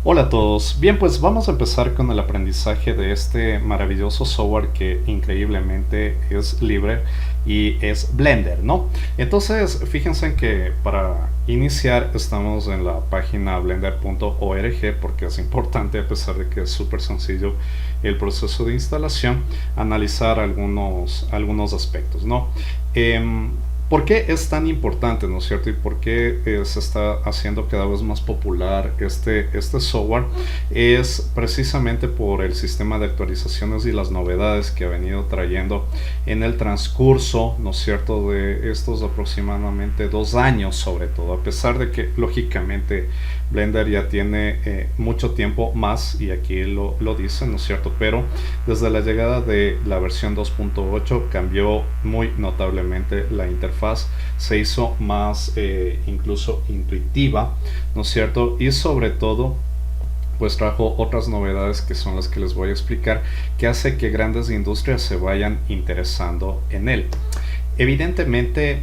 Hola a todos. Bien, pues vamos a empezar con el aprendizaje de este maravilloso software que increíblemente es libre y es Blender, ¿no? Entonces, fíjense en que para iniciar estamos en la página blender.org porque es importante, a pesar de que es súper sencillo el proceso de instalación, analizar algunos aspectos, ¿no? ¿Por qué es tan importante, no es cierto? ¿Y por qué se está haciendo cada vez más popular este software? Es precisamente por el sistema de actualizaciones y las novedades que ha venido trayendo en el transcurso, ¿no es cierto?, de estos aproximadamente 2 años, sobre todo, a pesar de que lógicamente Blender ya tiene mucho tiempo más, y aquí lo dice, ¿no es cierto? Pero desde la llegada de la versión 2.8 cambió muy notablemente la interfaz, se hizo más incluso intuitiva, ¿no es cierto? Y sobre todo pues trajo otras novedades que son las que les voy a explicar, que hace que grandes industrias se vayan interesando en él. Evidentemente,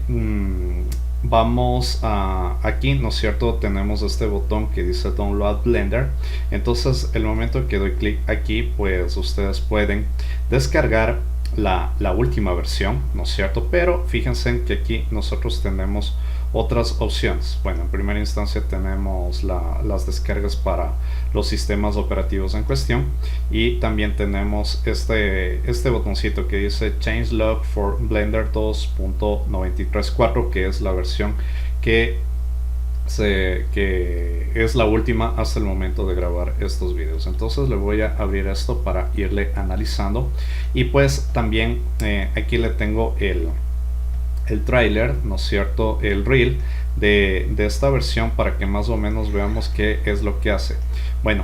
vamos a aquí, ¿no es cierto? Tenemos este botón que dice Download Blender. Entonces, el momento que doy clic aquí, pues ustedes pueden descargar la última versión, ¿no es cierto? Pero fíjense que aquí nosotros tenemos otras opciones. Bueno, en primera instancia tenemos las descargas para los sistemas operativos en cuestión, y también tenemos este botoncito que dice Changelog for Blender 2.934, que es la versión que es la última hasta el momento de grabar estos videos. Entonces le voy a abrir esto para irle analizando, y pues también aquí le tengo el trailer, ¿no es cierto?, el reel de esta versión, para que más o menos veamos qué es lo que hace. Bueno,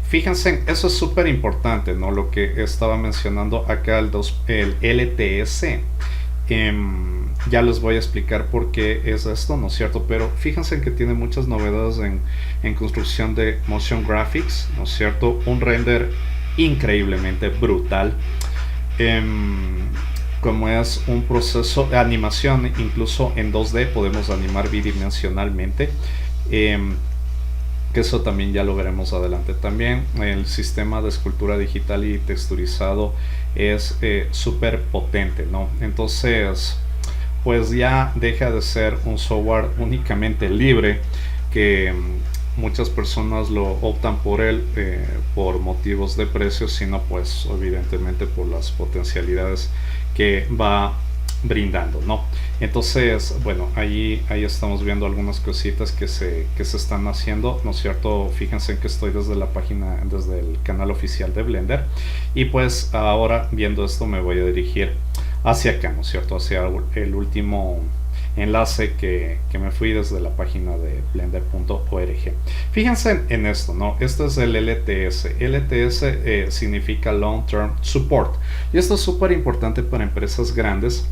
fíjense, eso es súper importante, ¿no? Lo que estaba mencionando acá, el LTS. Ya les voy a explicar por qué es esto, ¿no es cierto? Pero fíjense que tiene muchas novedades en construcción de motion graphics, ¿no es cierto? Un render increíblemente brutal. Como es un proceso de animación, incluso en 2D podemos animar bidimensionalmente, que eso también ya lo veremos adelante. También el sistema de escultura digital y texturizado es súper potente, ¿no? Entonces, pues ya deja de ser un software únicamente libre, que muchas personas lo optan por él por motivos de precio, sino pues evidentemente por las potencialidades que va brindando, ¿no? Entonces, bueno, ahí estamos viendo algunas cositas que se están haciendo, ¿no es cierto? Fíjense que estoy desde la página, desde el canal oficial de Blender, y pues ahora, viendo esto, me voy a dirigir hacia acá, ¿no es cierto? Hacia el último enlace que me fui desde la página de blender.org. Fíjense en esto, ¿no? Este es el LTS. LTS significa Long Term Support, y esto es súper importante para empresas grandes,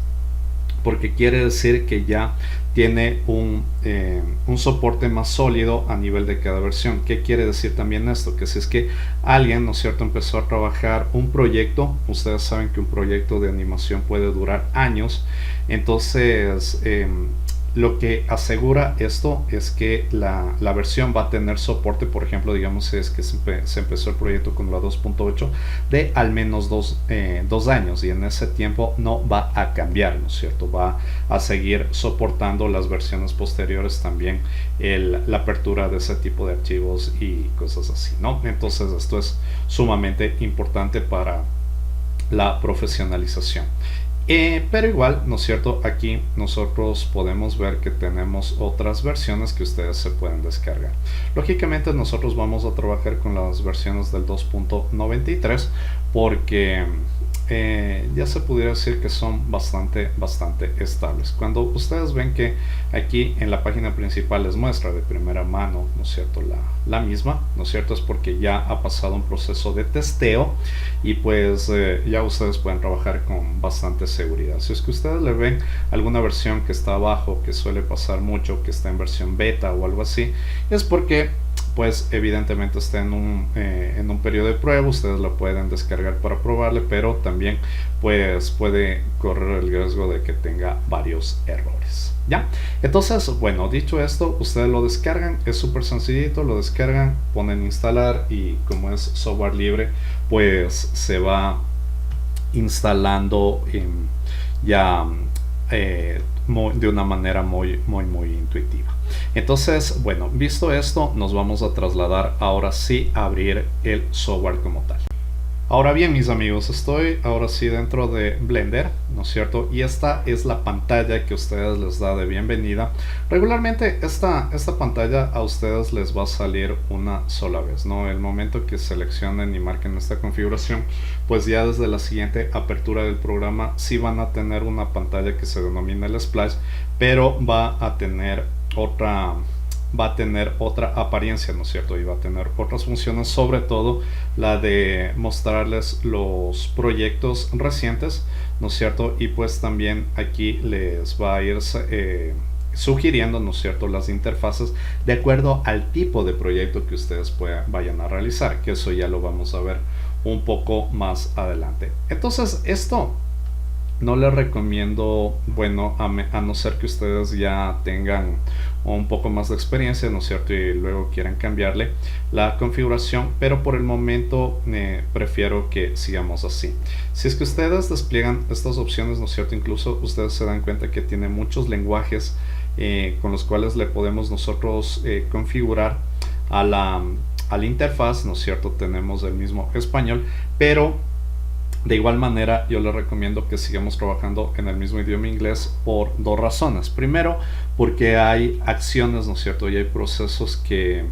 porque quiere decir que ya tiene un soporte más sólido a nivel de cada versión. ¿Qué quiere decir también esto? Que si es que alguien, ¿no es cierto?, empezó a trabajar un proyecto, ustedes saben que un proyecto de animación puede durar años, entonces lo que asegura esto es que la versión va a tener soporte. Por ejemplo, digamos, es que se empezó el proyecto con la 2.8 de al menos 2 años, y en ese tiempo no va a cambiar, ¿no es cierto? Va a seguir soportando las versiones posteriores, también la apertura de ese tipo de archivos y cosas así, ¿no? Entonces esto es sumamente importante para la profesionalización. Pero igual, ¿no es cierto?, aquí nosotros podemos ver que tenemos otras versiones que ustedes se pueden descargar. Lógicamente nosotros vamos a trabajar con las versiones del 2.93 porque ya se pudiera decir que son bastante estables. Cuando ustedes ven que aquí en la página principal les muestra de primera mano, ¿no es cierto?, la misma, ¿no es cierto?, es porque ya ha pasado un proceso de testeo, y pues ya ustedes pueden trabajar con bastante seguridad. Si es que ustedes le ven alguna versión que está abajo, que suele pasar mucho, que está en versión beta o algo así, es porque pues evidentemente está en un periodo de prueba. Ustedes lo pueden descargar para probarle, pero también pues puede correr el riesgo de que tenga varios errores. ¿Ya? Entonces, bueno, dicho esto, ustedes lo descargan, es súper sencillito, lo descargan, ponen instalar y como es software libre, pues se va instalando ya de una manera muy intuitiva. Entonces, bueno, visto esto, nos vamos a trasladar ahora sí a abrir el software como tal. Ahora bien, mis amigos, estoy ahora sí dentro de Blender, ¿no es cierto? Y esta es la pantalla que a ustedes les da de bienvenida. Regularmente esta pantalla a ustedes les va a salir una sola vez, ¿no? El momento que seleccionen y marquen esta configuración, pues ya desde la siguiente apertura del programa sí van a tener una pantalla que se denomina el Splash, pero va a tener otra apariencia, ¿no es cierto? Y va a tener otras funciones, sobre todo la de mostrarles los proyectos recientes, ¿no es cierto? Y pues también aquí les va a ir sugiriendo, ¿no es cierto?, las interfaces de acuerdo al tipo de proyecto que ustedes vayan a realizar, que eso ya lo vamos a ver un poco más adelante. Entonces, esto no les recomiendo, bueno, a no ser que ustedes ya tengan un poco más de experiencia, ¿no es cierto?, y luego quieran cambiarle la configuración, pero por el momento prefiero que sigamos así. Si es que ustedes despliegan estas opciones, ¿no es cierto?, incluso ustedes se dan cuenta que tiene muchos lenguajes con los cuales le podemos nosotros configurar a la interfaz, ¿no es cierto? Tenemos el mismo español, pero de igual manera yo les recomiendo que sigamos trabajando en el mismo idioma inglés por dos razones. Primero, porque hay acciones, ¿no es cierto? Y hay procesos que,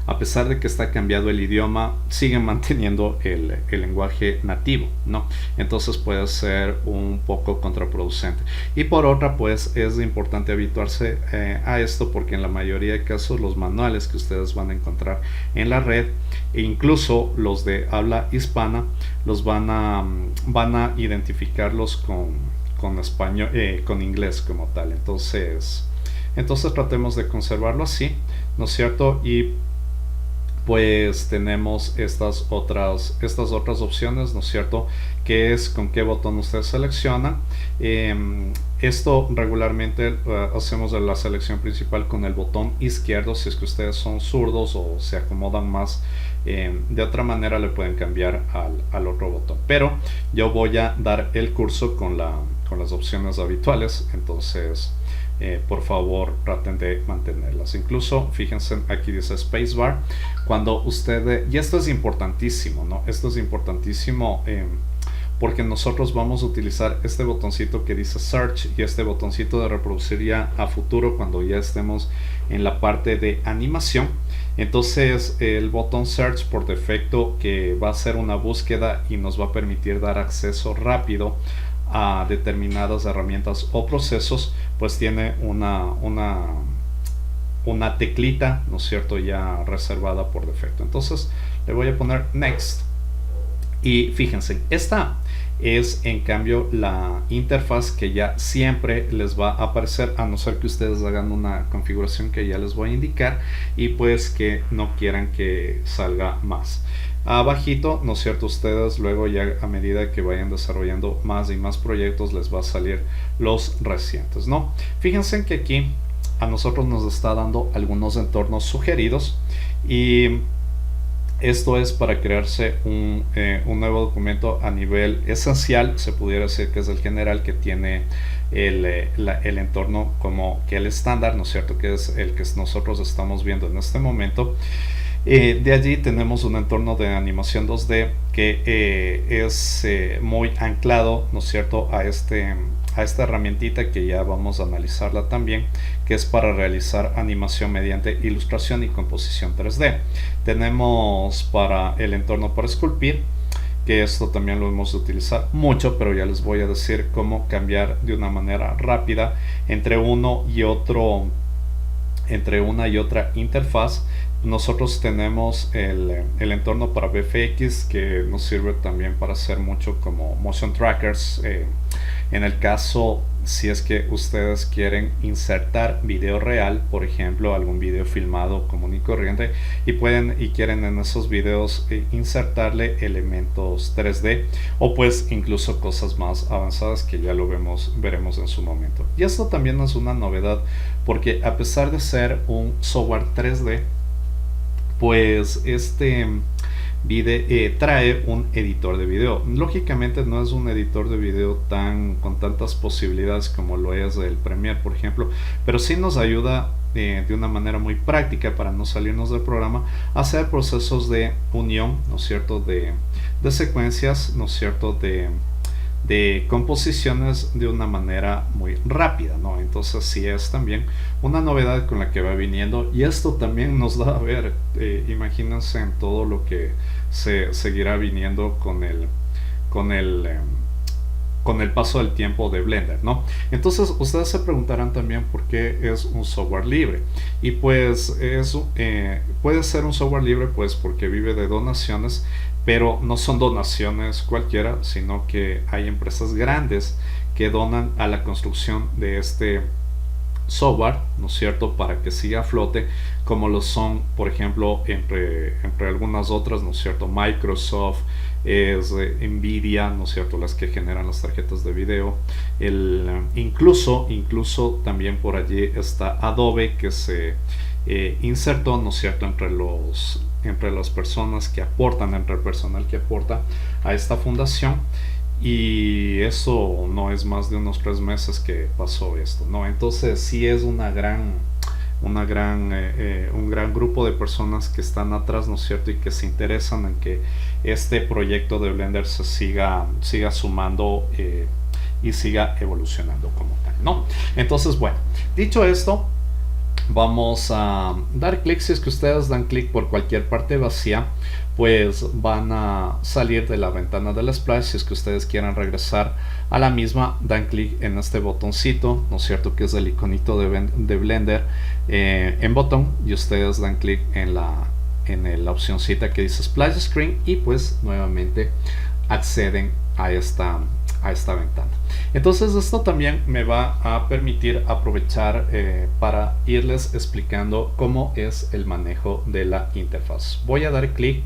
a pesar de que está cambiado el idioma, siguen manteniendo el lenguaje nativo, ¿no? Entonces puede ser un poco contraproducente. Y por otra, pues es importante habituarse a esto, porque en la mayoría de casos los manuales que ustedes van a encontrar en la red, e incluso los de habla hispana, los van a identificarlos con español, con inglés como tal. Entonces tratemos de conservarlo así, ¿no es cierto? Y pues tenemos estas otras opciones, ¿no es cierto?, que es con qué botón usted selecciona. Esto regularmente hacemos la selección principal con el botón izquierdo. Si es que ustedes son zurdos o se acomodan más de otra manera, le pueden cambiar al otro botón, pero yo voy a dar el curso con las opciones habituales. Entonces por favor traten de mantenerlas. Incluso fíjense, aquí dice spacebar. Cuando usted, y esto es importantísimo, ¿no? Esto es importantísimo porque nosotros vamos a utilizar este botoncito que dice search y este botoncito de reproducir ya a futuro cuando ya estemos en la parte de animación. Entonces el botón search por defecto, que va a ser una búsqueda y nos va a permitir dar acceso rápido a determinadas herramientas o procesos, pues tiene una teclita, ¿no es cierto?, ya reservada por defecto. Entonces le voy a poner next y fíjense, esta es en cambio la interfaz que ya siempre les va a aparecer, a no ser que ustedes hagan una configuración que ya les voy a indicar y pues que no quieran que salga más. Abajito, ¿no es cierto?, ustedes luego ya a medida que vayan desarrollando más y más proyectos les va a salir los recientes, ¿no? Fíjense que aquí a nosotros nos está dando algunos entornos sugeridos y esto es para crearse un nuevo documento a nivel esencial. Se pudiera decir que es el general, que tiene el entorno como que el estándar, ¿no es cierto?, que es el que nosotros estamos viendo en este momento. De allí tenemos un entorno de animación 2D que es muy anclado, ¿no es cierto?, a esta herramientita que ya vamos a analizarla también, que es para realizar animación mediante ilustración y composición 3D. Tenemos para el entorno para esculpir, que esto también lo hemos de utilizar mucho, pero ya les voy a decir cómo cambiar de una manera rápida entre una y otra interfaz. nosotros tenemos el entorno para VFX que nos sirve también para hacer mucho como motion trackers. En el caso, si es que ustedes quieren insertar video real, por ejemplo, algún video filmado común y corriente, y quieren en esos videos insertarle elementos 3D o pues incluso cosas más avanzadas que ya veremos en su momento. Y esto también es una novedad porque a pesar de ser un software 3D, pues trae un editor de video. Lógicamente no es un editor de video con tantas posibilidades como lo es el Premiere, por ejemplo, pero sí nos ayuda de una manera muy práctica, para no salirnos del programa, a hacer procesos de unión, ¿no es cierto?, de secuencias, ¿no es cierto?, de composiciones de una manera muy rápida, ¿no? Entonces sí es también una novedad con la que va viniendo, y esto también nos da a ver, imagínense en todo lo que se seguirá viniendo con el paso del tiempo de Blender, ¿no? Entonces ustedes se preguntarán también por qué es un software libre, y pues puede ser un software libre pues porque vive de donaciones, pero no son donaciones cualquiera, sino que hay empresas grandes que donan a la construcción de este software, ¿no es cierto?, para que siga a flote, como lo son, por ejemplo, entre algunas otras, ¿no es cierto?, Microsoft, Nvidia, ¿no es cierto?, las que generan las tarjetas de video, incluso también por allí está Adobe, que se insertó, ¿no es cierto?, entre las personas que aportan, entre el personal que aporta a esta fundación. Y eso no es más de unos 3 meses que pasó esto, ¿no? Entonces sí es un gran grupo de personas que están atrás, ¿no es cierto?, y que se interesan en que este proyecto de Blender se siga sumando y siga evolucionando como tal, ¿no? Entonces, bueno, dicho esto, vamos a dar clic. Si es que ustedes dan clic por cualquier parte vacía, pues van a salir de la ventana del splash. Si es que ustedes quieren regresar a la misma, dan clic en este botoncito, ¿no es cierto?, que es el iconito de Blender en botón, y ustedes dan clic en la opcióncita que dice Splash Screen, y pues nuevamente acceden a esta ventana. Entonces esto también me va a permitir aprovechar para irles explicando cómo es el manejo de la interfaz. Voy a dar clic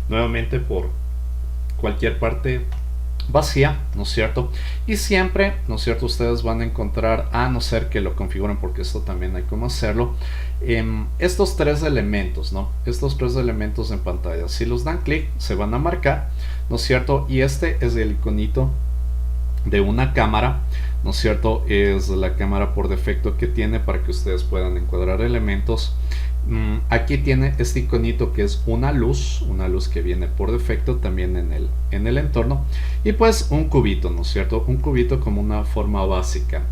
nuevamente por cualquier parte vacía, ¿no es cierto? Y siempre, ¿no es cierto?, ustedes van a encontrar, a no ser que lo configuren, porque esto también hay cómo hacerlo, estos 3 elementos, ¿no? Estos 3 elementos en pantalla. Si los dan clic, se van a marcar, ¿no es cierto? Y este es el iconito de una cámara, ¿no es cierto? Es la cámara por defecto que tiene para que ustedes puedan encuadrar elementos. Aquí tiene este iconito que es una luz que viene por defecto también en el entorno, y pues un cubito, ¿no es cierto? Un cubito como una forma básica.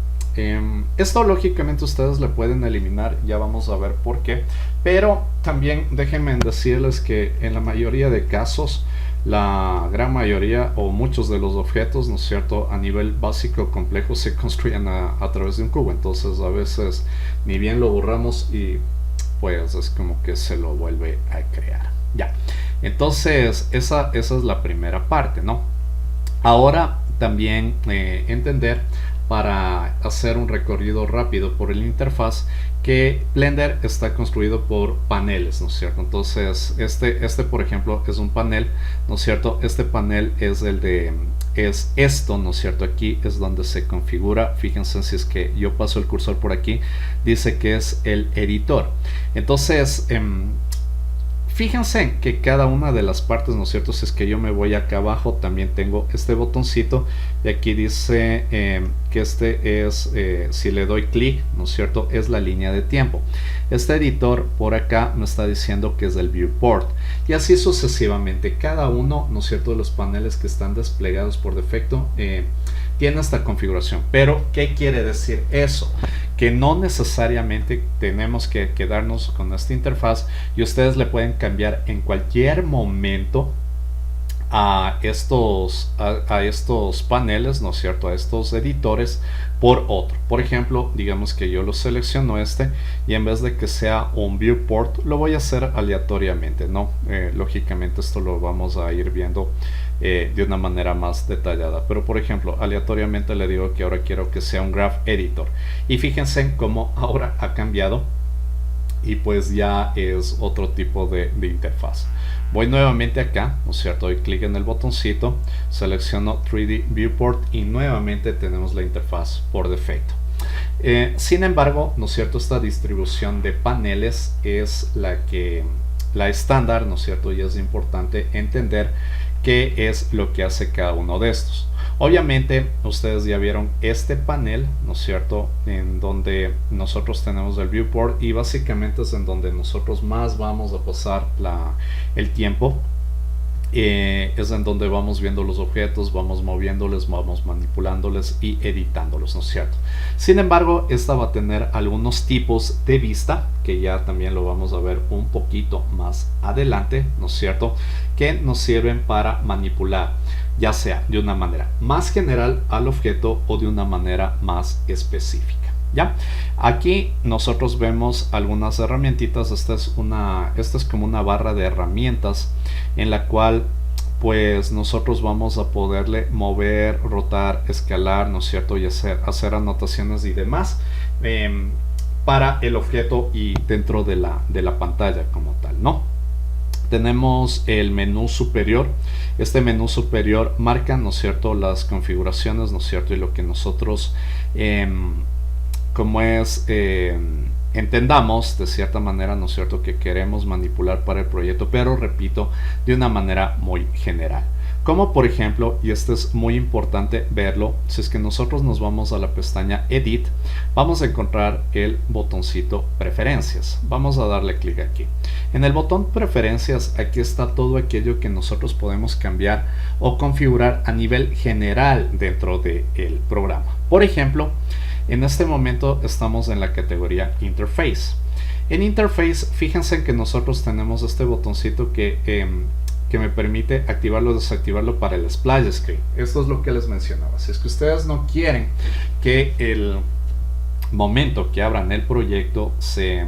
Esto lógicamente ustedes le pueden eliminar, ya vamos a ver por qué, pero también déjenme decirles que en la mayoría de casos, la gran mayoría o muchos de los objetos, ¿no es cierto?, a nivel básico complejo se construyen a través de un cubo. Entonces a veces ni bien lo borramos y pues es como que se lo vuelve a crear. Ya, entonces esa es la primera parte, ¿no? Ahora también entender, para hacer un recorrido rápido por el interfaz, que Blender está construido por paneles, ¿no es cierto? Entonces este por ejemplo es un panel, ¿no es cierto? Este panel es esto, ¿no es cierto? Aquí es donde se configura. Fíjense, si es que yo paso el cursor por aquí, dice que es el editor. Entonces fíjense que cada una de las partes, ¿no es cierto?, si es que yo me voy acá abajo, también tengo este botoncito, y aquí dice que si le doy clic, ¿no es cierto?, es la línea de tiempo. Este editor por acá me está diciendo que es el viewport, y así sucesivamente. Cada uno, ¿no es cierto?, de los paneles que están desplegados por defecto tiene esta configuración. Pero ¿qué quiere decir eso? Que no necesariamente tenemos que quedarnos con esta interfaz, y ustedes le pueden cambiar en cualquier momento a estos paneles, ¿no es cierto?, a estos editores por otro. Por ejemplo, digamos que yo lo selecciono y en vez de que sea un viewport, lo voy a hacer aleatoriamente, ¿no? Lógicamente esto lo vamos a ir viendo de una manera más detallada, pero por ejemplo, aleatoriamente le digo que ahora quiero que sea un graph editor, y fíjense en cómo ahora ha cambiado y pues ya es otro tipo de interfaz. Voy nuevamente acá, ¿no es cierto? Doy clic en el botoncito, selecciono 3D Viewport y nuevamente tenemos la interfaz por defecto. Sin embargo, ¿no es cierto?, esta distribución de paneles es la estándar, ¿no es cierto?, y es importante entender qué es lo que hace cada uno de estos. Obviamente ustedes ya vieron este panel, ¿no es cierto?, en donde nosotros tenemos el viewport, y básicamente es en donde nosotros más vamos a pasar el tiempo. Es en donde vamos viendo los objetos, vamos moviéndoles, vamos manipulándoles y editándolos, ¿no es cierto? Sin embargo, esta va a tener algunos tipos de vista, que ya también lo vamos a ver un poquito más adelante, ¿no es cierto?, que nos sirven para manipular, ya sea de una manera más general al objeto o de una manera más específica. ¿Ya? Aquí nosotros vemos algunas herramientitas. Esta es como una barra de herramientas en la cual pues nosotros vamos a poderle mover, rotar, escalar, ¿no es cierto?, y hacer anotaciones y demás para el objeto y dentro de la pantalla como tal, ¿no? Tenemos el menú superior. Este menú superior marca, ¿no es cierto?, las configuraciones, ¿no es cierto?, y lo que nosotros entendamos de cierta manera, ¿no es cierto?, que queremos manipular para el proyecto, pero repito, de una manera muy general. Como por ejemplo, y esto es muy importante verlo, si es que nosotros nos vamos a la pestaña Edit, vamos a encontrar el botoncito Preferencias. Vamos a darle clic aquí. En el botón Preferencias, aquí está todo aquello que nosotros podemos cambiar o configurar a nivel general dentro del programa. Por ejemplo, en este momento estamos en la categoría Interface. En Interface, fíjense que nosotros tenemos este botoncito que me permite activarlo o desactivarlo para el splash screen. Esto es lo que les mencionaba. Si es que ustedes no quieren que el momento que abran el proyecto se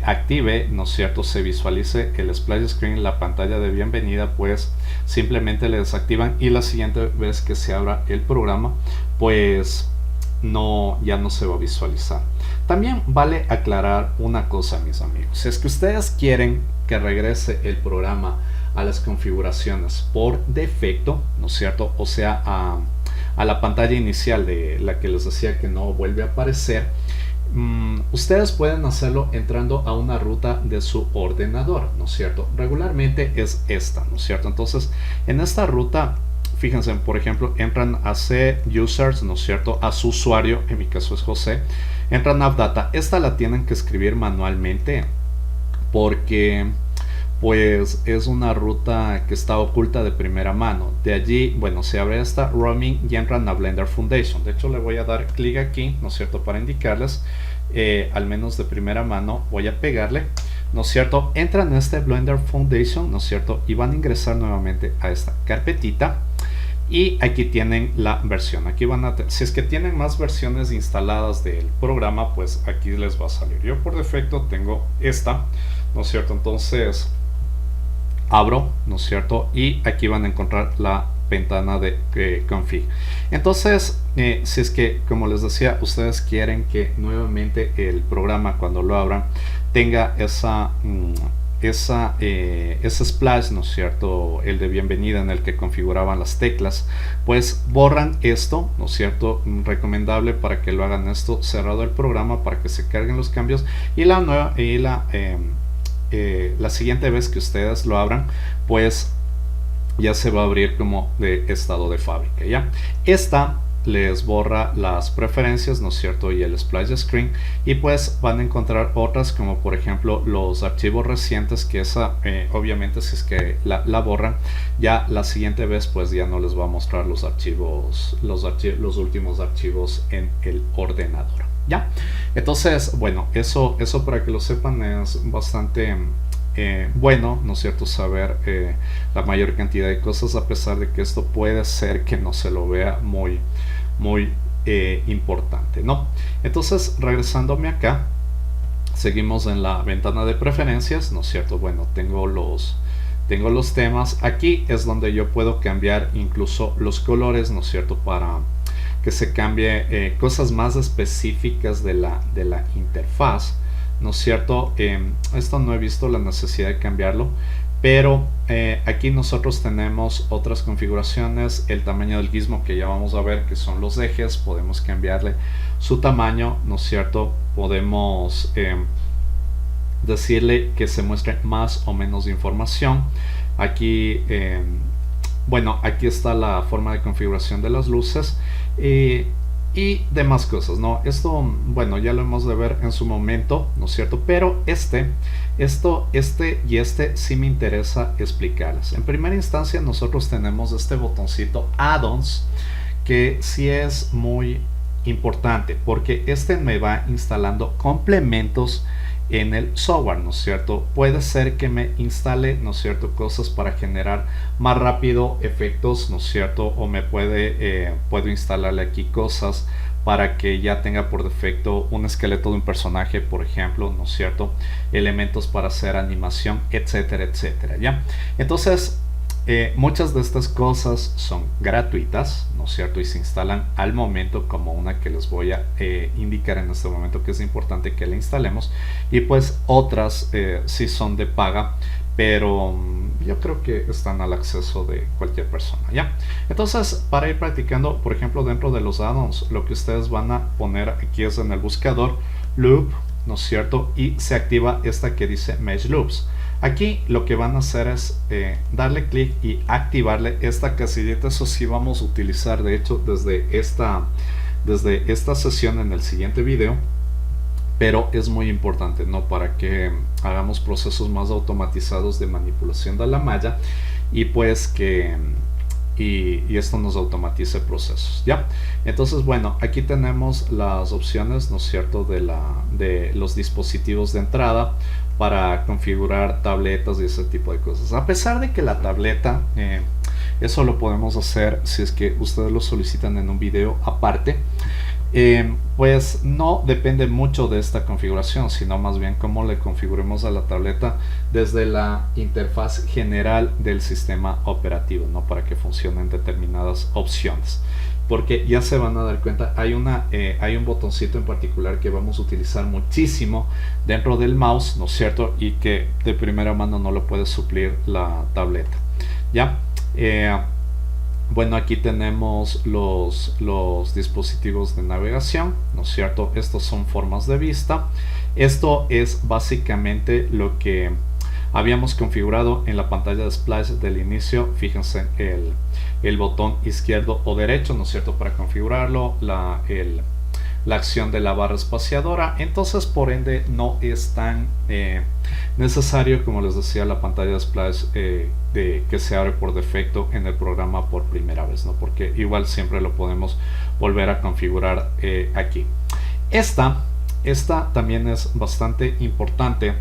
active, ¿no es cierto?, se visualice el splash screen, la pantalla de bienvenida, pues simplemente le desactivan y la siguiente vez que se abra el programa, pues ya no se va a visualizar. También vale aclarar una cosa, mis amigos. Si es que ustedes quieren que regrese el programa a las configuraciones por defecto, ¿no es cierto?, o sea, a la pantalla inicial de la que les decía que no vuelve a aparecer, ustedes pueden hacerlo entrando a una ruta de su ordenador, ¿no es cierto? Regularmente es esta, ¿no es cierto? Entonces, en esta ruta, fíjense, por ejemplo, entran a C users, ¿no es cierto?, a su usuario, en mi caso es José, entran a AppData. Esta la tienen que escribir manualmente porque pues es una ruta que está oculta de primera mano. De allí, bueno, se abre esta roaming y entran a Blender Foundation. De hecho, le voy a dar clic aquí, ¿no es cierto?, para indicarles, al menos de primera mano, voy a pegarle, ¿no es cierto? Entran a este Blender Foundation, ¿no es cierto?, y van a ingresar nuevamente a esta carpetita. Y aquí tienen la versión. Aquí si es que tienen más versiones instaladas del programa, pues aquí les va a salir. Yo por defecto tengo esta, ¿no es cierto? Entonces abro, ¿no es cierto?, y aquí van a encontrar la ventana de config. Entonces, si es que, como les decía, ustedes quieren que nuevamente el programa, cuando lo abran, tenga ese splash, ¿no es cierto?, el de bienvenida en el que configuraban las teclas, pues borran esto, ¿no es cierto? Recomendable para que lo hagan esto cerrado el programa para que se carguen los cambios, y la siguiente vez que ustedes lo abran, pues ya se va a abrir como de estado de fábrica. Ya esta les borra las preferencias, ¿no es cierto?, y el splash screen, y pues van a encontrar otras, como por ejemplo los archivos recientes, que esa obviamente, si es que la borran, ya la siguiente vez pues ya no les va a mostrar los últimos archivos en el ordenador. Ya, entonces, bueno, eso para que lo sepan es bastante bueno, ¿no es cierto?, saber la mayor cantidad de cosas, a pesar de que esto puede ser que no se lo vea muy importante, ¿no? Entonces, regresándome acá, seguimos en la ventana de preferencias, ¿no es cierto? Bueno, tengo los temas. Aquí es donde yo puedo cambiar incluso los colores, ¿no es cierto?, para que se cambie cosas más específicas de la interfaz, ¿no es cierto? Esto no he visto la necesidad de cambiarlo, pero aquí nosotros tenemos otras configuraciones. El tamaño del gizmo, que ya vamos a ver, que son los ejes, podemos cambiarle su tamaño, ¿no es cierto? Podemos decirle que se muestre más o menos información. Aquí bueno, aquí está la forma de configuración de las luces y demás cosas, ¿no? Esto, bueno, ya lo hemos de ver en su momento, ¿no es cierto? Pero este sí me interesa explicarles. En primera instancia, nosotros tenemos este botoncito Add-ons, que sí es muy importante, porque este me va instalando complementos en el software, ¿no es cierto? Puede ser que me instale, ¿no es cierto?, cosas para generar más rápido efectos, ¿no es cierto? O me puedo instalarle aquí cosas para que ya tenga por defecto un esqueleto de un personaje, por ejemplo, ¿no es cierto? Elementos para hacer animación, etcétera, etcétera, ¿ya? Entonces, muchas de estas cosas son gratuitas, ¿no es cierto? Y se instalan al momento, como una que les voy a indicar en este momento, que es importante que la instalemos. Y pues otras sí son de paga, pero yo creo que están al acceso de cualquier persona, ¿ya? Entonces, para ir practicando, por ejemplo, dentro de los add-ons, lo que ustedes van a poner aquí es en el buscador loop, ¿no es cierto? Y se activa esta que dice Mesh Loops. Aquí lo que van a hacer es darle clic y activarle esta casillita. Eso sí vamos a utilizar, de hecho, desde esta sesión en el siguiente video. Pero es muy importante, ¿no?, para que hagamos procesos más automatizados de manipulación de la malla y pues que y esto nos automatice procesos, ¿ya? Entonces, bueno, aquí tenemos las opciones, ¿no es cierto?, de los dispositivos de entrada para configurar tabletas y ese tipo de cosas. A pesar de que la tableta, eso lo podemos hacer si es que ustedes lo solicitan en un video aparte, pues no depende mucho de esta configuración, sino más bien cómo le configuremos a la tableta desde la interfaz general del sistema operativo, ¿no?, para que funcionen determinadas opciones. Porque ya se van a dar cuenta, hay un botoncito en particular que vamos a utilizar muchísimo dentro del mouse, ¿no es cierto?, y que de primera mano no lo puede suplir la tableta, ¿ya? Bueno, aquí tenemos los dispositivos de navegación, ¿no es cierto? Estos son formas de vista. Esto es básicamente lo que habíamos configurado en la pantalla de splash del inicio. Fíjense el botón izquierdo o derecho, ¿no es cierto?, para configurarlo, la acción de la barra espaciadora. Entonces, por ende, no es tan necesario, como les decía, la pantalla de splash que se abre por defecto en el programa por primera vez, ¿no?, porque igual siempre lo podemos volver a configurar aquí. Esta también es bastante importante,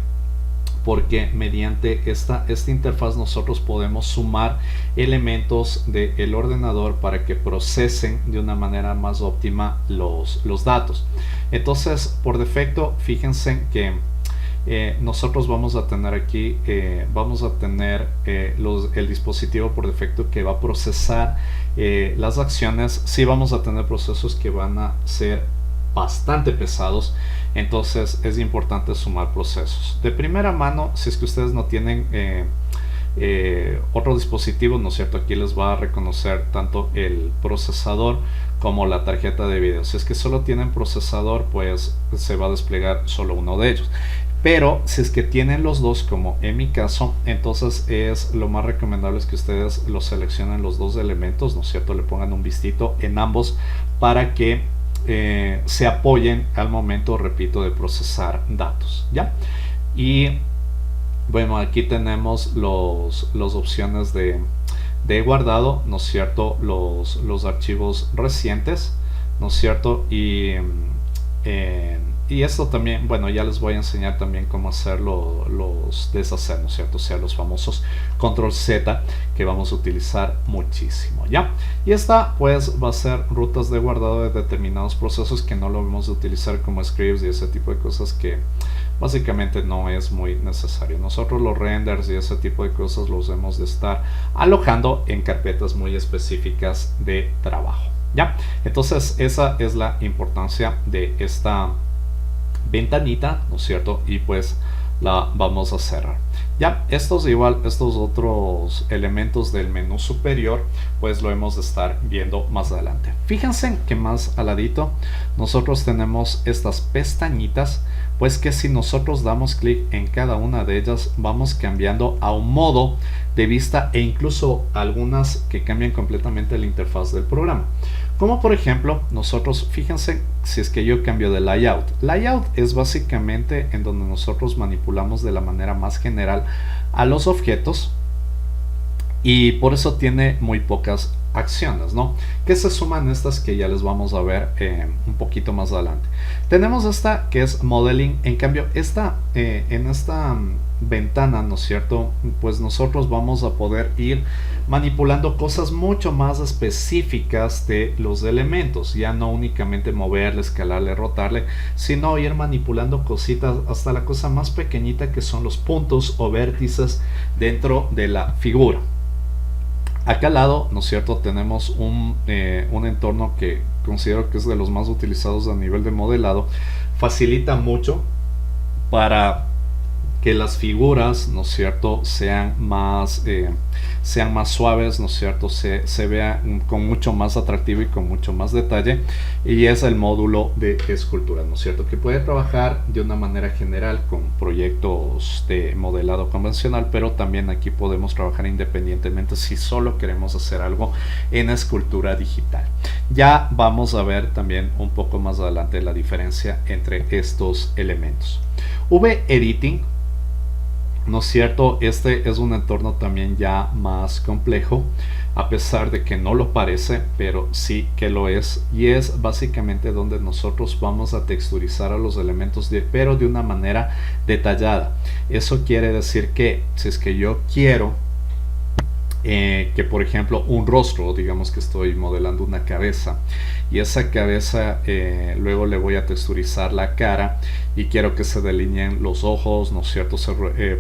porque mediante esta interfaz nosotros podemos sumar elementos del ordenador para que procesen de una manera más óptima los datos. Entonces, por defecto, fíjense que nosotros vamos a tener aquí, el dispositivo por defecto que va a procesar las acciones. Sí vamos a tener procesos que van a ser bastante pesados, entonces es importante sumar procesos. De primera mano, si es que ustedes no tienen otro dispositivo, ¿no es cierto?, aquí les va a reconocer tanto el procesador como la tarjeta de video. Si es que solo tienen procesador, pues se va a desplegar solo uno de ellos. Pero si es que tienen los dos, como en mi caso, entonces lo más recomendable es que ustedes los seleccionen los dos elementos, ¿no es cierto?, le pongan un vistito en ambos para que se apoyen al momento, repito, de procesar datos, ¿ya? Y bueno, aquí tenemos las opciones de guardado, ¿no es cierto?, los archivos recientes, ¿no es cierto?, y Y esto también, bueno, ya les voy a enseñar también cómo hacerlo, los deshacer, ¿no es cierto? O sea, los famosos control Z que vamos a utilizar muchísimo, ¿ya? Y esta pues va a ser rutas de guardado de determinados procesos que no lo vamos a utilizar como scripts y ese tipo de cosas que básicamente no es muy necesario. Nosotros los renders y ese tipo de cosas los hemos de estar alojando en carpetas muy específicas de trabajo, ¿ya? Entonces esa es la importancia de esta ventanita, ¿no es cierto? Y pues la vamos a cerrar. Ya, estos otros elementos del menú superior, pues lo hemos de estar viendo más adelante. Fíjense que más al ladito nosotros tenemos estas pestañitas, pues que si nosotros damos clic en cada una de ellas, vamos cambiando a un modo de vista e incluso algunas que cambian completamente la interfaz del programa. Como por ejemplo, nosotros, fíjense si es que yo cambio de layout. Layout es básicamente en donde nosotros manipulamos de la manera más general a los objetos y por eso tiene muy pocas acciones, ¿no? Que se suman estas que ya les vamos a ver un poquito más adelante. Tenemos esta que es modeling. En cambio, en esta ventana, ¿no es cierto? Pues nosotros vamos a poder ir manipulando cosas mucho más específicas de los elementos, ya no únicamente moverle, escalarle, rotarle, sino ir manipulando cositas hasta la cosa más pequeñita que son los puntos o vértices dentro de la figura. Acá al lado, ¿no es cierto?, tenemos un entorno que considero que es de los más utilizados a nivel de modelado. Facilita mucho para que las figuras, ¿no es cierto?, sean más suaves, ¿no es cierto?, se vea con mucho más atractivo y con mucho más detalle. Y es el módulo de escultura, ¿no es cierto?, que puede trabajar de una manera general con proyectos de modelado convencional, pero también aquí podemos trabajar independientemente si solo queremos hacer algo en escultura digital. Ya vamos a ver también un poco más adelante la diferencia entre estos elementos. V-Editing, ¿no es cierto? Este es un entorno también ya más complejo, a pesar de que no lo parece, pero sí que lo es, y es básicamente donde nosotros vamos a texturizar a los elementos, pero de una manera detallada. Eso quiere decir que si es que yo quiero que por ejemplo un rostro, digamos que estoy modelando una cabeza y esa cabeza luego le voy a texturizar la cara y quiero que se delineen los ojos, ¿no es cierto?,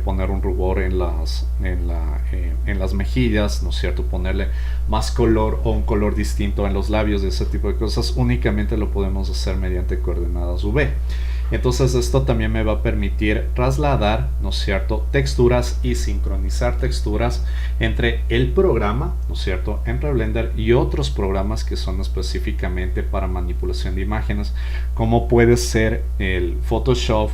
poner un rubor en las mejillas, ¿no es cierto?, ponerle más color o un color distinto en los labios y ese tipo de cosas, únicamente lo podemos hacer mediante coordenadas V. Entonces esto también me va a permitir trasladar, ¿no es cierto?, texturas y sincronizar texturas entre el programa, ¿no es cierto?, entre Blender y otros programas que son específicamente para manipulación de imágenes, como puede ser el Photoshop,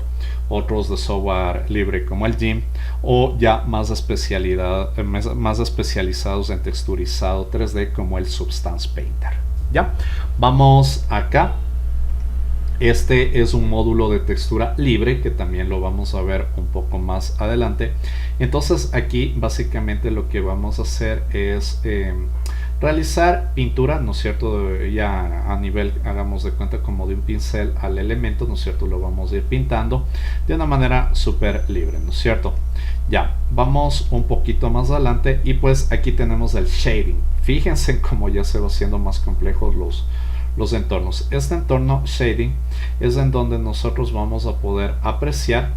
otros de software libre como el GIMP, o ya más especializados en texturizado 3D como el Substance Painter. Ya, vamos acá. Este es un módulo de textura libre que también lo vamos a ver un poco más adelante. Entonces aquí básicamente lo que vamos a hacer es realizar pintura, ¿no es cierto?, ya a nivel, hagamos de cuenta, como de un pincel al elemento, ¿no es cierto?, lo vamos a ir pintando de una manera súper libre, ¿no es cierto? Ya, vamos un poquito más adelante y pues aquí tenemos el shading. Fíjense cómo ya se va haciendo más complejos los entornos. Este entorno shading es en donde nosotros vamos a poder apreciar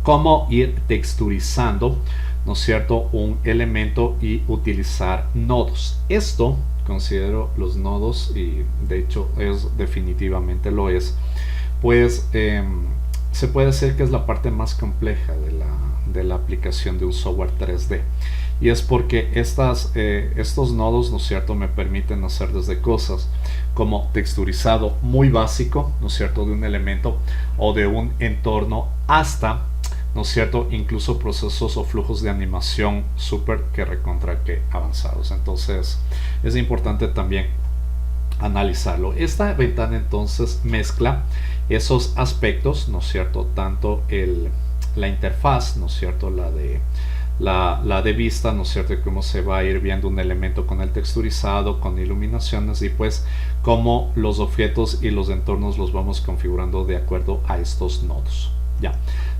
cómo ir texturizando, ¿no es cierto?, un elemento y utilizar nodos. Esto considero los nodos, y de hecho definitivamente lo es, pues se puede decir que es la parte más compleja de la aplicación de un software 3D. Y es porque estos nodos, ¿no es cierto?, me permiten hacer desde cosas como texturizado muy básico, ¿no es cierto?, de un elemento o de un entorno, hasta, ¿no es cierto?, incluso procesos o flujos de animación súper que avanzados. Entonces es importante también analizarlo. Esta ventana entonces mezcla esos aspectos, ¿no es cierto?, tanto la interfaz, ¿no es cierto?, la la de vista, ¿no es cierto? Y cómo se va a ir viendo un elemento con el texturizado, con iluminaciones y pues cómo los objetos y los entornos los vamos configurando de acuerdo a estos nodos. Ya.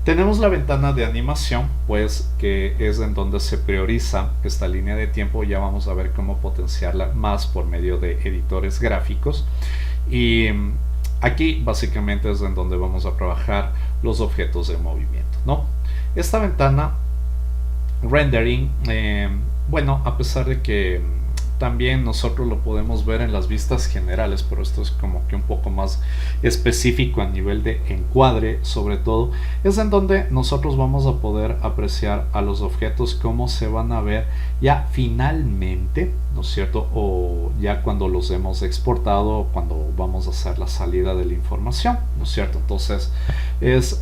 Tenemos la ventana de animación, pues que es en donde se prioriza esta línea de tiempo. Ya vamos a ver cómo potenciarla más por medio de editores gráficos. Y aquí básicamente es en donde vamos a trabajar los objetos de movimiento, ¿no? Esta ventana rendering, bueno, a pesar de que también nosotros lo podemos ver en las vistas generales, pero esto es como que un poco más específico a nivel de encuadre, sobre todo, es en donde nosotros vamos a poder apreciar a los objetos cómo se van a ver ya finalmente, ¿no es cierto? O ya cuando los hemos exportado, cuando vamos a hacer la salida de la información, ¿no es cierto? Entonces es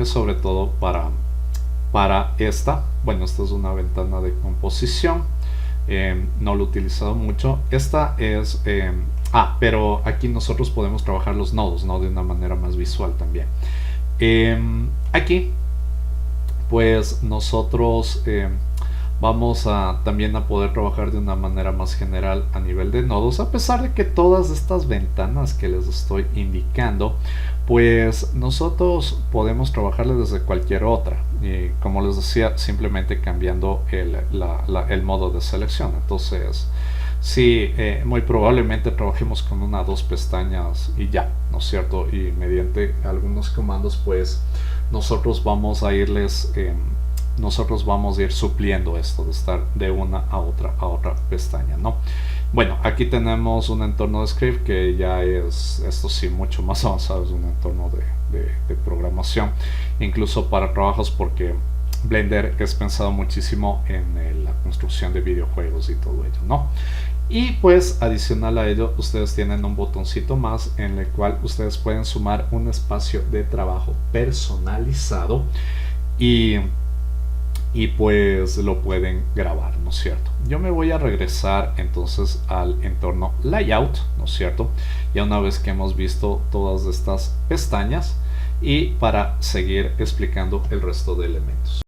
sobre todo para esta. Bueno, esta es una ventana de composición. No lo he utilizado mucho. Esta es pero aquí nosotros podemos trabajar los nodos, ¿no? De una manera más visual también. Aquí pues nosotros vamos también a poder trabajar de una manera más general a nivel de nodos, a pesar de que todas estas ventanas que les estoy indicando, pues nosotros podemos trabajarles desde cualquier otra, y como les decía, simplemente cambiando el modo de selección. Entonces sí, muy probablemente trabajemos con una o dos pestañas y ya, ¿no es cierto? Y mediante algunos comandos pues nosotros vamos a ir supliendo esto de estar de una a otra pestaña, ¿no? Bueno, aquí tenemos un entorno de script que ya es, esto sí, mucho más avanzado, es un entorno de programación, incluso para trabajos, porque Blender es pensado muchísimo en la construcción de videojuegos y todo ello, ¿no? Y pues adicional a ello, ustedes tienen un botoncito más en el cual ustedes pueden sumar un espacio de trabajo personalizado y pues lo pueden grabar, ¿no es cierto? Yo me voy a regresar entonces al entorno layout, ¿no es cierto? Ya una vez que hemos visto todas estas pestañas, y para seguir explicando el resto de elementos.